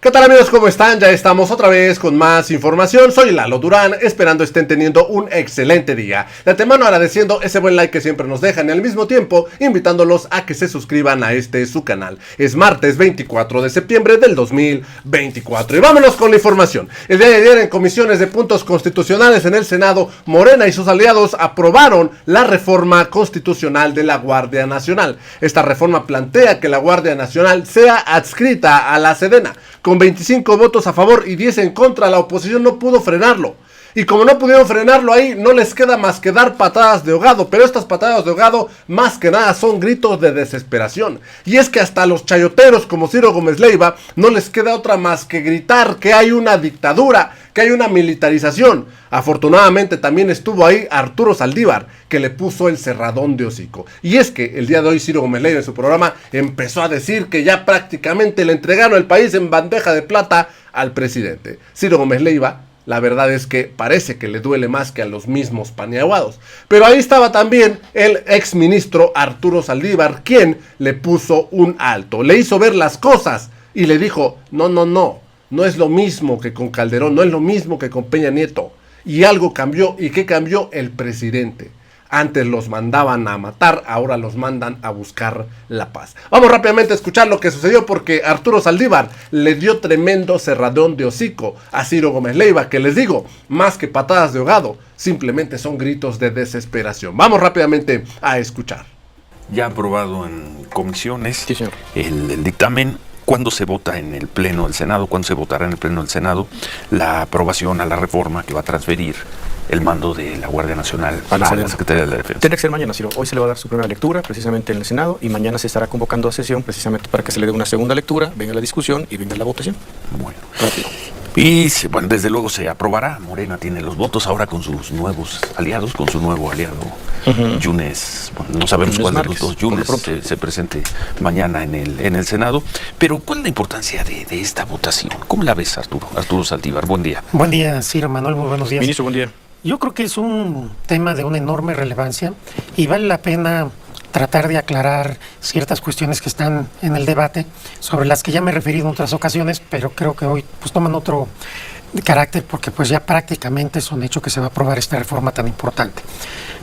¿Qué tal, amigos? ¿Cómo están? Ya estamos otra vez con más información. Soy Lalo Durán, esperando estén teniendo un excelente día. De antemano agradeciendo ese buen like que siempre nos dejan y al mismo tiempo invitándolos a que se suscriban a su canal. Es martes 24 de septiembre del 2024 y vámonos con la información. El día de ayer en comisiones de puntos constitucionales en el Senado, Morena y sus aliados aprobaron la reforma constitucional de la Guardia Nacional. Esta reforma plantea que la Guardia Nacional sea adscrita a la Sedena. Con 25 votos a favor y 10 en contra, la oposición no pudo frenarlo. Y como no pudieron frenarlo ahí, no les queda más que dar patadas de ahogado. Pero estas patadas de ahogado, más que nada, son gritos de desesperación. Y es que hasta a los chayoteros como Ciro Gómez Leiva no les queda otra más que gritar que hay una dictadura, que hay una militarización. Afortunadamente también estuvo ahí Arturo Saldívar, que le puso el cerradón de hocico. Y es que el día de hoy Ciro Gómez Leiva en su programa empezó a decir que ya prácticamente le entregaron el país en bandeja de plata al presidente. Ciro Gómez Leiva, la verdad es que parece que le duele más que a los mismos paniaguados. Pero ahí estaba también el exministro Arturo Saldívar, quien le puso un alto. Le hizo ver las cosas y le dijo, no es lo mismo que con Calderón, no es lo mismo que con Peña Nieto. Y algo cambió. ¿Y qué cambió? El presidente. Antes los mandaban a matar, ahora los mandan a buscar la paz. Vamos rápidamente a escuchar lo que sucedió porque Arturo Saldívar le dio tremendo cerradón de hocico a Ciro Gómez Leiva, que les digo, más que patadas de ahogado, simplemente son gritos de desesperación. Vamos rápidamente a escuchar. Ya aprobado en comisiones, sí, señor. El dictamen. ¿Cuándo se vota en el Pleno del Senado? ¿Cuándo se votará en el Pleno del Senado la aprobación a la reforma que va a transferir el mando de la Guardia Nacional a la Secretaría de la Defensa? Tiene que ser mañana, Ciro. Hoy se le va a dar su primera lectura precisamente en el Senado y mañana se estará convocando a sesión precisamente para que se le dé una segunda lectura, venga la discusión y venga la votación. Bueno, rápido. Y bueno, desde luego se aprobará. Morena tiene los votos ahora con sus nuevos aliados, con su nuevo aliado, Yunes. Bueno, no sabemos cuál de los dos Yunes se presente mañana en el Senado. Pero ¿cuál es la importancia de esta votación? ¿Cómo la ves, Arturo Saldívar? Buen día. Buen día, Ciro Manuel, muy buenos días. Ministro, buen día. Yo creo que es un tema de una enorme relevancia y vale la pena tratar de aclarar ciertas cuestiones que están en el debate, sobre las que ya me he referido en otras ocasiones, pero creo que hoy pues toman otro carácter porque pues ya prácticamente es un hecho que se va a aprobar esta reforma tan importante.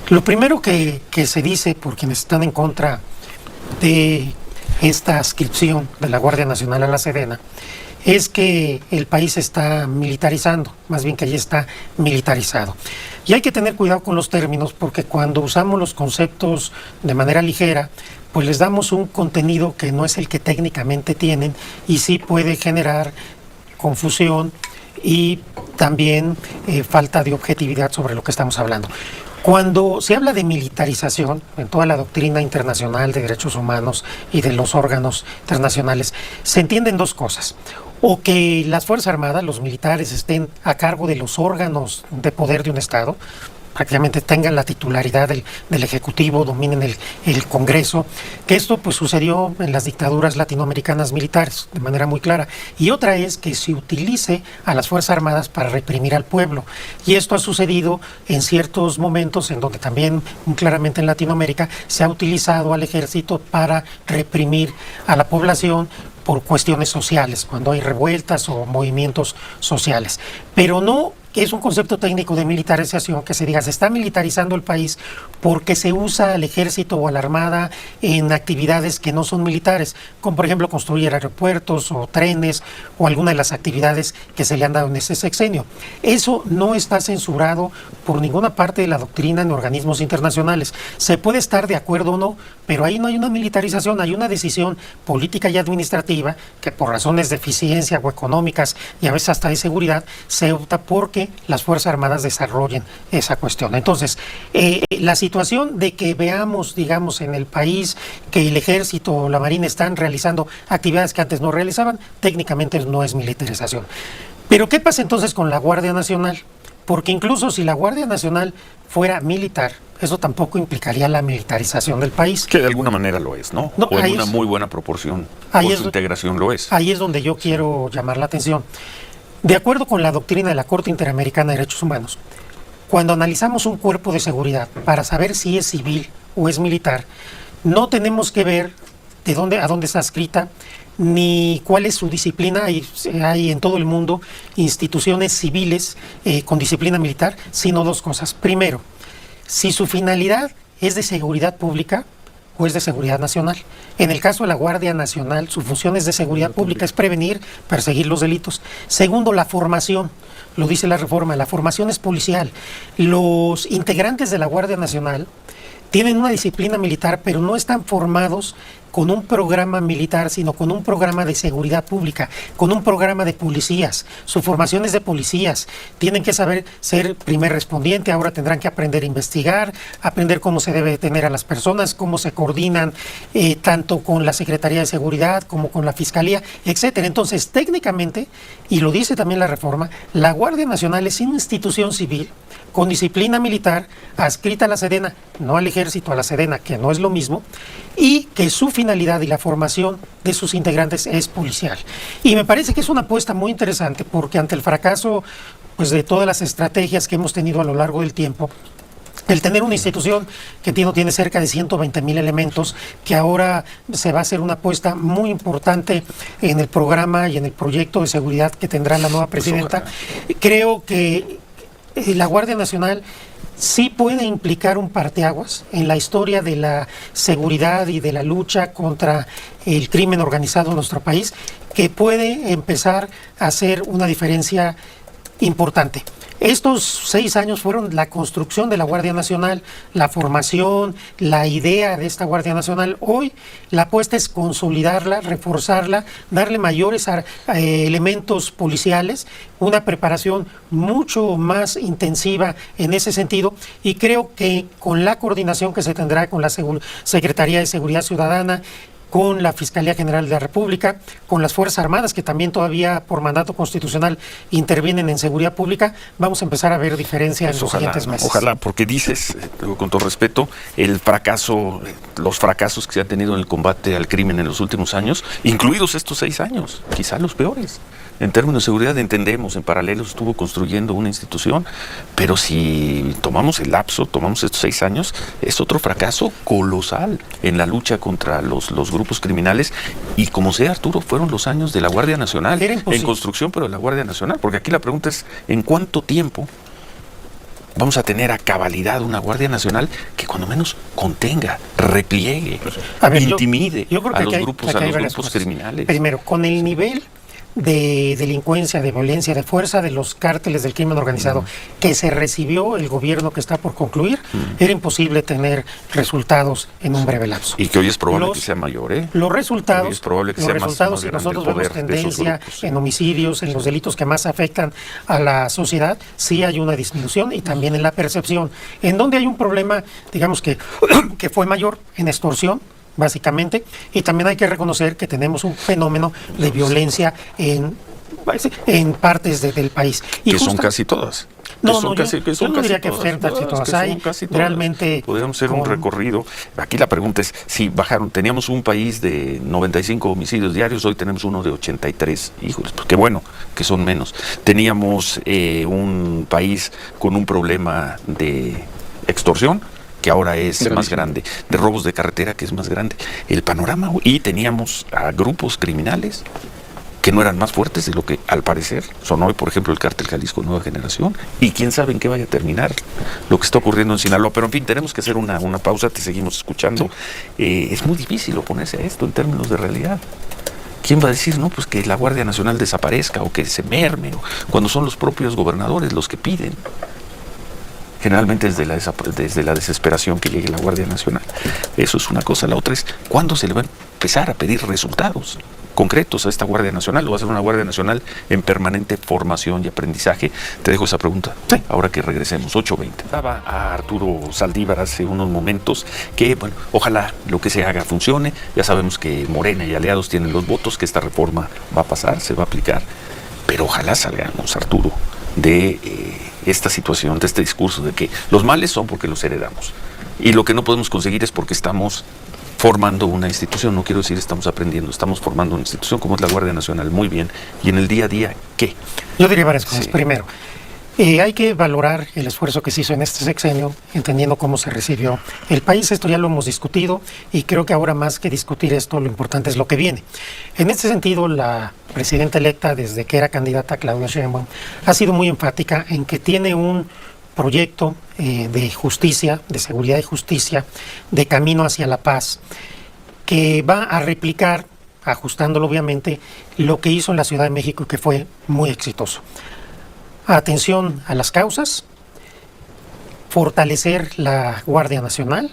Lo primero que se dice por quienes están en contra de esta adscripción de la Guardia Nacional a la Sedena es que el país se está militarizando, más bien que ya está militarizado. Y hay que tener cuidado con los términos porque cuando usamos los conceptos de manera ligera, pues les damos un contenido que no es el que técnicamente tienen y sí puede generar confusión y también falta de objetividad sobre lo que estamos hablando. Cuando se habla de militarización en toda la doctrina internacional de derechos humanos y de los órganos internacionales, se entienden dos cosas. O que las Fuerzas Armadas, los militares, estén a cargo de los órganos de poder de un Estado, prácticamente tengan la titularidad del Ejecutivo, dominen el Congreso, que esto pues sucedió en las dictaduras latinoamericanas militares de manera muy clara. Y otra es que se utilice a las Fuerzas Armadas para reprimir al pueblo. Y esto ha sucedido en ciertos momentos en donde también muy claramente en Latinoamérica se ha utilizado al ejército para reprimir a la población por cuestiones sociales, cuando hay revueltas o movimientos sociales. Pero no es un concepto técnico de militarización que se diga, se está militarizando el país porque se usa al ejército o a la armada en actividades que no son militares, como por ejemplo construir aeropuertos o trenes o alguna de las actividades que se le han dado en ese sexenio. Eso no está censurado por ninguna parte de la doctrina en organismos internacionales. Se puede estar de acuerdo o no, pero ahí no hay una militarización, hay una decisión política y administrativa que por razones de eficiencia o económicas y a veces hasta de seguridad se opta porque las Fuerzas Armadas desarrollen esa cuestión. Entonces, la situación de que veamos, digamos, en el país que el Ejército o la Marina están realizando actividades que antes no realizaban, técnicamente no es militarización. Pero ¿qué pasa entonces con la Guardia Nacional? Porque incluso si la Guardia Nacional fuera militar, eso tampoco implicaría la militarización del país. Que de alguna manera lo es, ¿no? O en una muy buena proporción, por su integración lo es. Ahí es donde yo quiero llamar la atención. De acuerdo con la doctrina de la Corte Interamericana de Derechos Humanos, cuando analizamos un cuerpo de seguridad para saber si es civil o es militar, no tenemos que ver a dónde está adscrita, ni cuál es su disciplina. Hay en todo el mundo instituciones civiles con disciplina militar, sino dos cosas. Primero, si su finalidad es de seguridad pública o es de seguridad nacional. En el caso de la Guardia Nacional, su función es de seguridad pública, es prevenir, perseguir los delitos. Segundo, la formación. Lo dice la reforma, la formación es policial. Los integrantes de la Guardia Nacional tienen una disciplina militar, pero no están formados con un programa militar, sino con un programa de seguridad pública, con un programa de policías. Su formación es de policías. Tienen que saber ser primer respondiente, ahora tendrán que aprender a investigar, aprender cómo se debe detener a las personas, cómo se coordinan tanto con la Secretaría de Seguridad como con la Fiscalía, etcétera. Entonces, técnicamente, y lo dice también la reforma, la Guardia Nacional es una institución civil con disciplina militar, adscrita a la Sedena, no al Ejército, a la Sedena, que no es lo mismo, y que su finalidad y la formación de sus integrantes es policial. Y me parece que es una apuesta muy interesante, porque ante el fracaso pues, de todas las estrategias que hemos tenido a lo largo del tiempo, el tener una institución que tiene cerca de 120,000 elementos, que ahora se va a hacer una apuesta muy importante en el programa y en el proyecto de seguridad que tendrá la nueva presidenta, creo que la Guardia Nacional sí puede implicar un parteaguas en la historia de la seguridad y de la lucha contra el crimen organizado en nuestro país, que puede empezar a hacer una diferencia importante. Estos 6 años fueron la construcción de la Guardia Nacional, la formación, la idea de esta Guardia Nacional. Hoy la apuesta es consolidarla, reforzarla, darle mayores elementos policiales, una preparación mucho más intensiva en ese sentido, y creo que con la coordinación que se tendrá con la Secretaría de Seguridad Ciudadana, con la Fiscalía General de la República, con las Fuerzas Armadas, que también todavía por mandato constitucional intervienen en seguridad pública, vamos a empezar a ver diferencia en los siguientes meses. Ojalá, porque dices, con todo respeto, los fracasos que se han tenido en el combate al crimen en los últimos años, incluidos estos 6 años, quizá los peores. En términos de seguridad entendemos, en paralelo estuvo construyendo una institución, pero si tomamos el lapso, tomamos estos 6 años, es otro fracaso colosal en la lucha contra los grupos criminales. Y como sea, Arturo, fueron los años de la Guardia Nacional, en construcción, pero de la Guardia Nacional, porque aquí la pregunta es, ¿en cuánto tiempo vamos a tener a cabalidad una Guardia Nacional que cuando menos contenga, repliegue, intimide a los grupos criminales? Primero, con el nivel de delincuencia, de violencia, de fuerza de los cárteles del crimen organizado que se recibió el gobierno que está por concluir, era imposible tener resultados en un breve lapso. Y que hoy es probable que sea mayor, ¿eh? Los resultados, hoy es probable que sea más si nosotros vemos tendencia en homicidios, en los delitos que más afectan a la sociedad, sí hay una disminución, y también en la percepción. En donde hay un problema, digamos que fue mayor, en extorsión, básicamente, y también hay que reconocer que tenemos un fenómeno de violencia en partes del país. Y que son casi todas. Yo no diría que sean casi todas. Hay realmente... Podríamos hacer un recorrido. Aquí la pregunta es, si bajaron, teníamos un país de 95 homicidios diarios, hoy tenemos uno de 83. Híjoles, pues qué bueno que son menos. Teníamos un país con un problema de extorsión, que ahora es más grande, de robos de carretera, que es más grande. El panorama, y teníamos a grupos criminales que no eran más fuertes de lo que al parecer son hoy, por ejemplo, el Cártel Jalisco Nueva Generación, y quién sabe en qué vaya a terminar lo que está ocurriendo en Sinaloa. Pero en fin, tenemos que hacer una pausa, te seguimos escuchando. Es muy difícil oponerse a esto en términos de realidad. ¿Quién va a decir, no, pues que la Guardia Nacional desaparezca o que se merme, cuando son los propios gobernadores los que piden? Generalmente desde la desesperación que llegue la Guardia Nacional. Eso es una cosa. La otra es, ¿cuándo se le va a empezar a pedir resultados concretos a esta Guardia Nacional? ¿O va a ser una Guardia Nacional en permanente formación y aprendizaje? Te dejo esa pregunta, ahora que regresemos. 8:20. Estaba a Arturo Saldívar hace unos momentos que, bueno, ojalá lo que se haga funcione. Ya sabemos que Morena y aliados tienen los votos, que esta reforma va a pasar, se va a aplicar. Pero ojalá salgamos, Arturo, de esta situación, de este discurso de que los males son porque los heredamos y lo que no podemos conseguir es porque estamos formando una institución. No quiero decir estamos aprendiendo, estamos formando una institución como es la Guardia Nacional. Muy bien. Y en el día a día, ¿qué? Yo diría varias cosas. Sí. Primero, Hay que valorar el esfuerzo que se hizo en este sexenio, entendiendo cómo se recibió el país. Esto ya lo hemos discutido y creo que ahora más que discutir esto, lo importante es lo que viene. En este sentido, la presidenta electa, desde que era candidata, Claudia Sheinbaum, ha sido muy enfática en que tiene un proyecto de justicia, de seguridad y justicia, de camino hacia la paz, que va a replicar, ajustándolo obviamente, lo que hizo en la Ciudad de México, que fue muy exitoso. Atención a las causas, fortalecer la Guardia Nacional,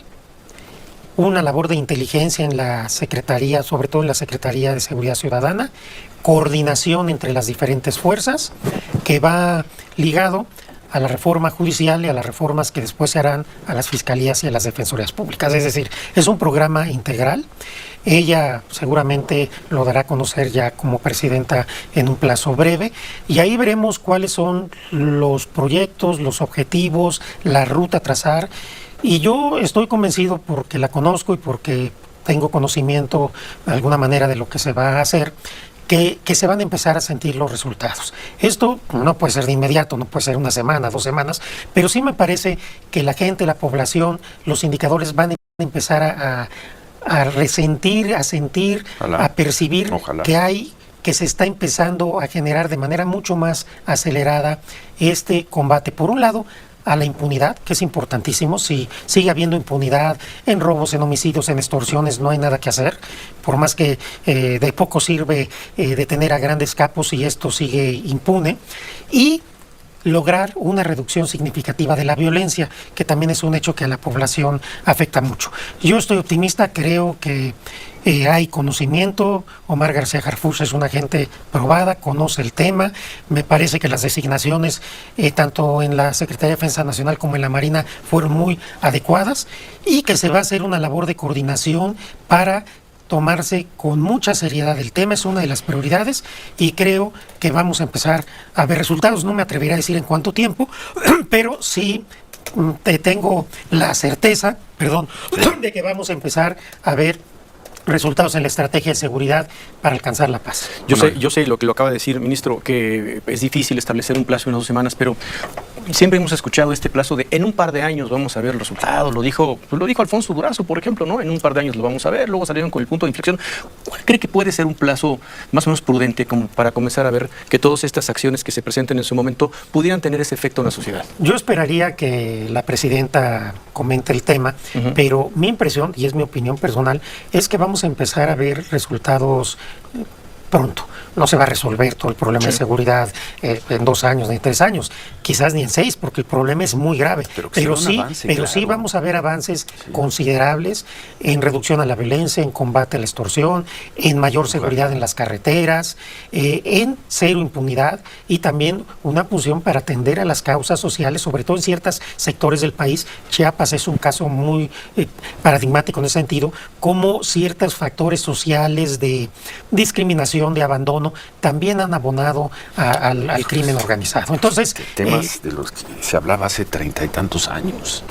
una labor de inteligencia en la Secretaría, sobre todo en la Secretaría de Seguridad Ciudadana, coordinación entre las diferentes fuerzas, que va ligado a la reforma judicial y a las reformas que después se harán a las fiscalías y a las defensorías públicas. Es decir, es un programa integral. Ella seguramente lo dará a conocer ya como presidenta en un plazo breve y ahí veremos cuáles son los proyectos, los objetivos, la ruta a trazar. Y yo estoy convencido, porque la conozco y porque tengo conocimiento de alguna manera de lo que se va a hacer, que se van a empezar a sentir los resultados. Esto no puede ser de inmediato, no puede ser una semana, 2 semanas, pero sí me parece que la gente, la población, los indicadores van a empezar a resentir, a sentir, ojalá, a percibir ojalá, que se está empezando a generar de manera mucho más acelerada este combate. Por un lado, a la impunidad, que es importantísimo. Si sigue habiendo impunidad en robos, en homicidios, en extorsiones, no hay nada que hacer, por más que de poco sirve detener a grandes capos y esto sigue impune, y lograr una reducción significativa de la violencia, que también es un hecho que a la población afecta mucho. Yo estoy optimista, creo que hay conocimiento. Omar García Harfuch es una gente probada, conoce el tema. Me parece que las designaciones, tanto en la Secretaría de Defensa Nacional como en la Marina, fueron muy adecuadas y que se va a hacer una labor de coordinación para tomarse con mucha seriedad el tema. Es una de las prioridades y creo que vamos a empezar a ver resultados. No me atrevería a decir en cuánto tiempo, pero sí tengo la certeza, de que vamos a empezar a ver resultados en la estrategia de seguridad para alcanzar la paz. Yo sé lo que lo acaba de decir, ministro, que es difícil establecer un plazo de unas 2 semanas, pero siempre hemos escuchado este plazo de en un par de años vamos a ver el resultado. Lo dijo Alfonso Durazo, por ejemplo, ¿no? En un par de años lo vamos a ver. Luego salieron con el punto de inflexión. ¿Cuál cree que puede ser un plazo más o menos prudente como para comenzar a ver que todas estas acciones que se presenten en su momento pudieran tener ese efecto en la sociedad? Yo esperaría que la presidenta comente el tema, pero mi impresión, y es mi opinión personal, es que vamos a empezar a ver resultados pronto. No se va a resolver todo el problema de seguridad en 2 años, ni en 3 años, quizás ni en 6, porque el problema es muy grave. Pero sí vamos a ver avances considerables en reducción a la violencia, en combate a la extorsión, en mayor seguridad en las carreteras, en cero impunidad y también una función para atender a las causas sociales, sobre todo en ciertos sectores del país. Chiapas es un caso muy paradigmático en ese sentido, como ciertos factores sociales de discriminación, de abandono, también han abonado al crimen organizado. Entonces, temas de los que se hablaba hace 30 y tantos años.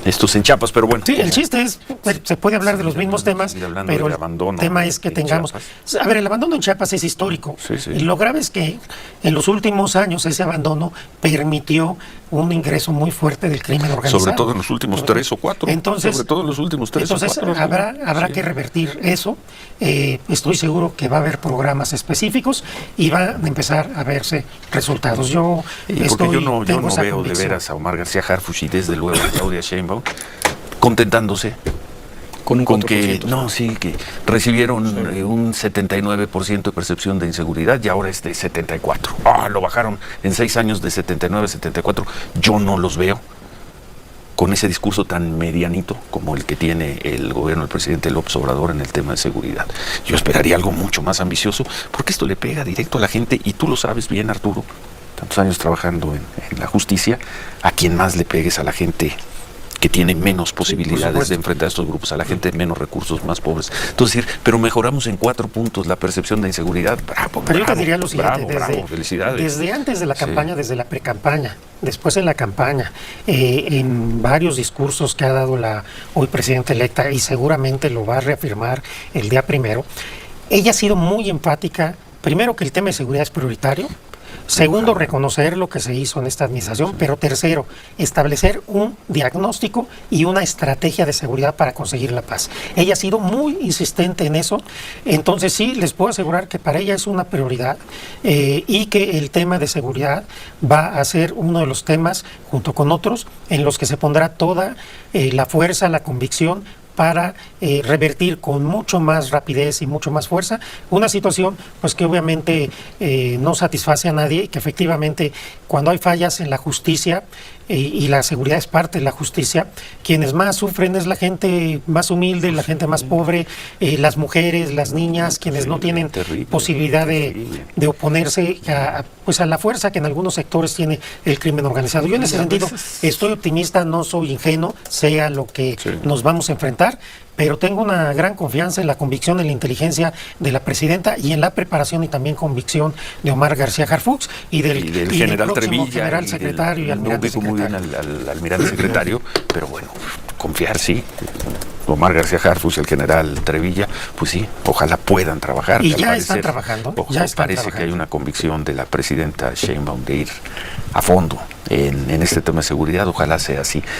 Estos en Chiapas, pero bueno. Sí, el chiste es, se puede hablar de los mismos temas, pero el tema es que tengamos... A ver, el abandono en Chiapas es histórico. Y lo grave es que en los últimos años ese abandono permitió un ingreso muy fuerte del crimen organizado. Sobre todo en los últimos 3 o 4. Entonces, sobre todo en los últimos 3 o 4. Entonces habrá que revertir eso. Estoy seguro que va a haber programas específicos y van a empezar a verse resultados. Yo no veo de veras a Omar García Harfuch y desde luego a Claudia Sheinbaum contentándose con que que recibieron un 79% de percepción de inseguridad y ahora es de 74%. Lo bajaron en 6 años de 79 a 74%. Yo no los veo con ese discurso tan medianito como el que tiene el gobierno del presidente López Obrador en el tema de seguridad. Yo esperaría algo mucho más ambicioso, porque esto le pega directo a la gente, y tú lo sabes bien, Arturo, tantos años trabajando en la justicia. A quien más le pegues a la gente que tiene menos posibilidades de enfrentar a estos grupos, a la gente de menos recursos, más pobres. Entonces, pero mejoramos en 4 puntos la percepción de inseguridad. Bravo, pero yo te diría lo siguiente, felicidades. Desde antes de la campaña, desde la precampaña, después en la campaña, en varios discursos que ha dado la hoy presidenta electa, y seguramente lo va a reafirmar el día 1, ella ha sido muy enfática, primero, que el tema de seguridad es prioritario. Segundo, reconocer lo que se hizo en esta administración, pero tercero, establecer un diagnóstico y una estrategia de seguridad para conseguir la paz. Ella ha sido muy insistente en eso, entonces sí, les puedo asegurar que para ella es una prioridad y que el tema de seguridad va a ser uno de los temas, junto con otros, en los que se pondrá toda la fuerza, la convicción para revertir con mucho más rapidez y mucho más fuerza una situación pues que obviamente no satisface a nadie y que efectivamente cuando hay fallas en la justicia y la seguridad es parte de la justicia, quienes más sufren es la gente más humilde, la gente más pobre, las mujeres, las niñas, quienes no tienen posibilidad de oponerse a la fuerza que en algunos sectores tiene el crimen organizado. Yo en ese sentido estoy optimista, no soy ingenuo, sea lo que nos vamos a enfrentar, pero tengo una gran confianza en la convicción, en la inteligencia de la presidenta y en la preparación y también convicción de Omar García Harfuch y del general Trevilla, general secretario y almirante secretario. Muy bien al almirante secretario, pero bueno, confiar sí. Omar García Harfuch, el general Trevilla, pues sí, ojalá puedan trabajar. Y ya están trabajando. Parece que hay una convicción de la presidenta Sheinbaum de ir a fondo en este tema de seguridad, ojalá sea así.